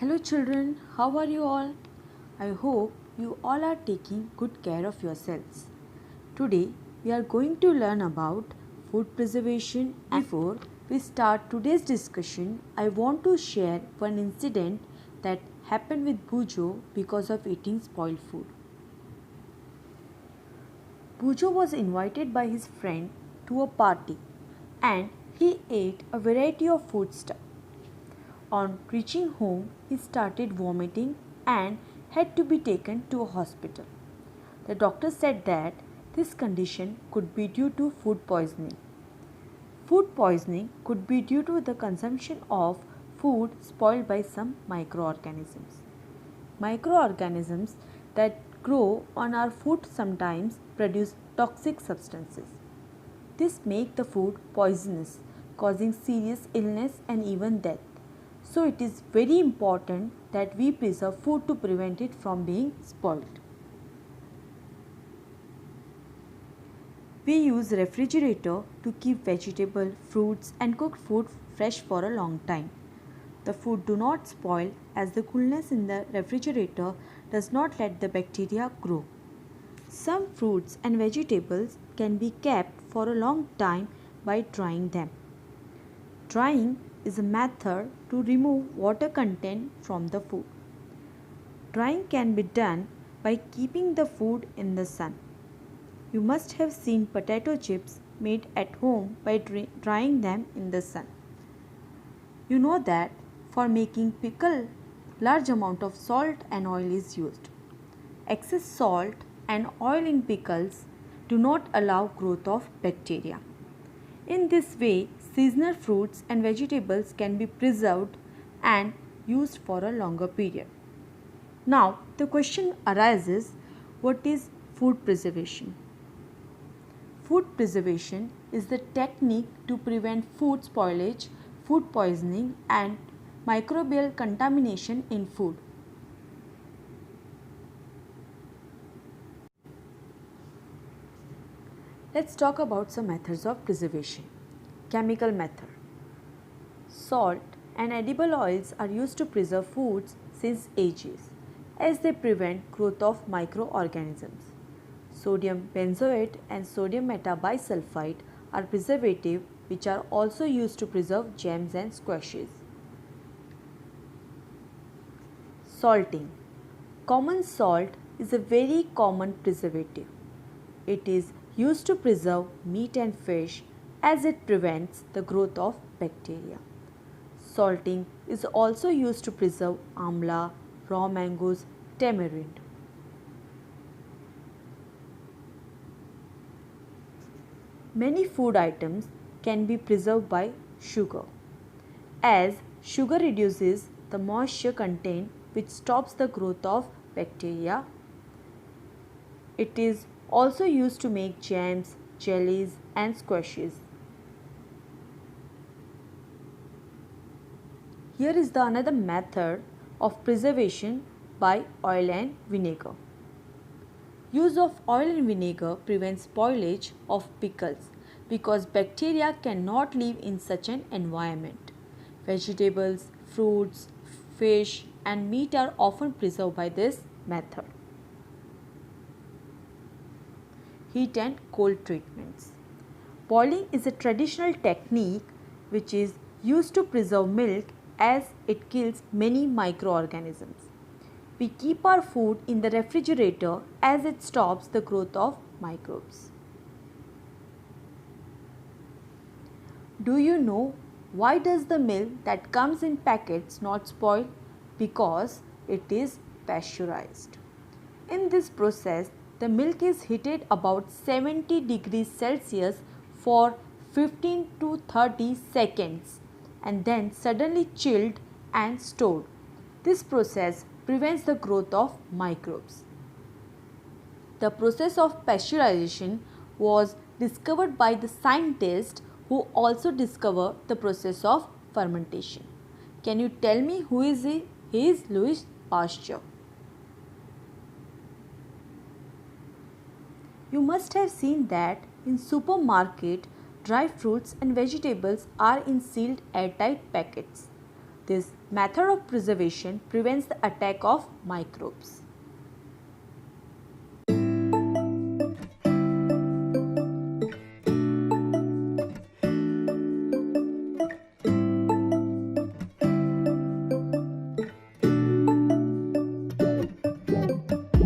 Hello children, how are you all? I hope you all are taking good care of yourselves. Today we are going to learn about food preservation. Before we start today's discussion, I want to share one incident that happened with Bujo because of eating spoiled food. Bujo was invited by his friend to a party and he ate a variety of food stuff. On reaching home, he started vomiting and had to be taken to a hospital. The doctor said that this condition could be due to food poisoning. Food poisoning could be due to the consumption of food spoiled by some microorganisms. Microorganisms that grow on our food sometimes produce toxic substances. This makes the food poisonous, causing serious illness and even death. So it is very important that we preserve food to prevent it from being spoiled. We use refrigerator to keep vegetable, fruits and cooked food fresh for a long time. The food do not spoil as the coolness in the refrigerator does not let the bacteria grow. Some fruits and vegetables can be kept for a long time by drying them. Drying is a method to remove water content from the food. Drying can be done by keeping the food in the sun. You must have seen potato chips made at home by drying them in the sun. You know that for making pickle, large amount of salt and oil is used. Excess salt and oil in pickles do not allow growth of bacteria. In this way, seasonal fruits and vegetables can be preserved and used for a longer period. Now, the question arises, what is food preservation? Food preservation is the technique to prevent food spoilage, food poisoning and microbial contamination in food. Let's talk about some methods of preservation. Chemical method. Salt and edible oils are used to preserve foods since ages as they prevent growth of microorganisms. Sodium benzoate and sodium metabisulfite are preservative which are also used to preserve jams and squashes. Salting. Common salt is a very common preservative. It is used to preserve meat and fish as it prevents the growth of bacteria. Salting is also used to preserve amla, raw mangoes, tamarind. Many food items can be preserved by sugar, as sugar reduces the moisture content which stops the growth of bacteria. It is also used to make jams, jellies and squashes. Here is the another method of preservation by oil and vinegar. Use of oil and vinegar prevents spoilage of pickles because bacteria cannot live in such an environment. Vegetables, fruits, fish and meat are often preserved by this method. Heat and cold treatments. Boiling is a traditional technique which is used to preserve milk as it kills many microorganisms. We keep our food in the refrigerator as it stops the growth of microbes. Do you know why does the milk that comes in packets not spoil? Because it is pasteurized. In this process, the milk is heated about 70 degrees Celsius for 15 to 30 seconds and then suddenly chilled and stored. This process prevents the growth of microbes. The process of pasteurization was discovered by the scientist who also discovered the process of fermentation. Can you tell me who is he? He is Louis Pasteur. You must have seen that in supermarket, dry fruits and vegetables are in sealed airtight packets. This Method of preservation prevents the attack of microbes.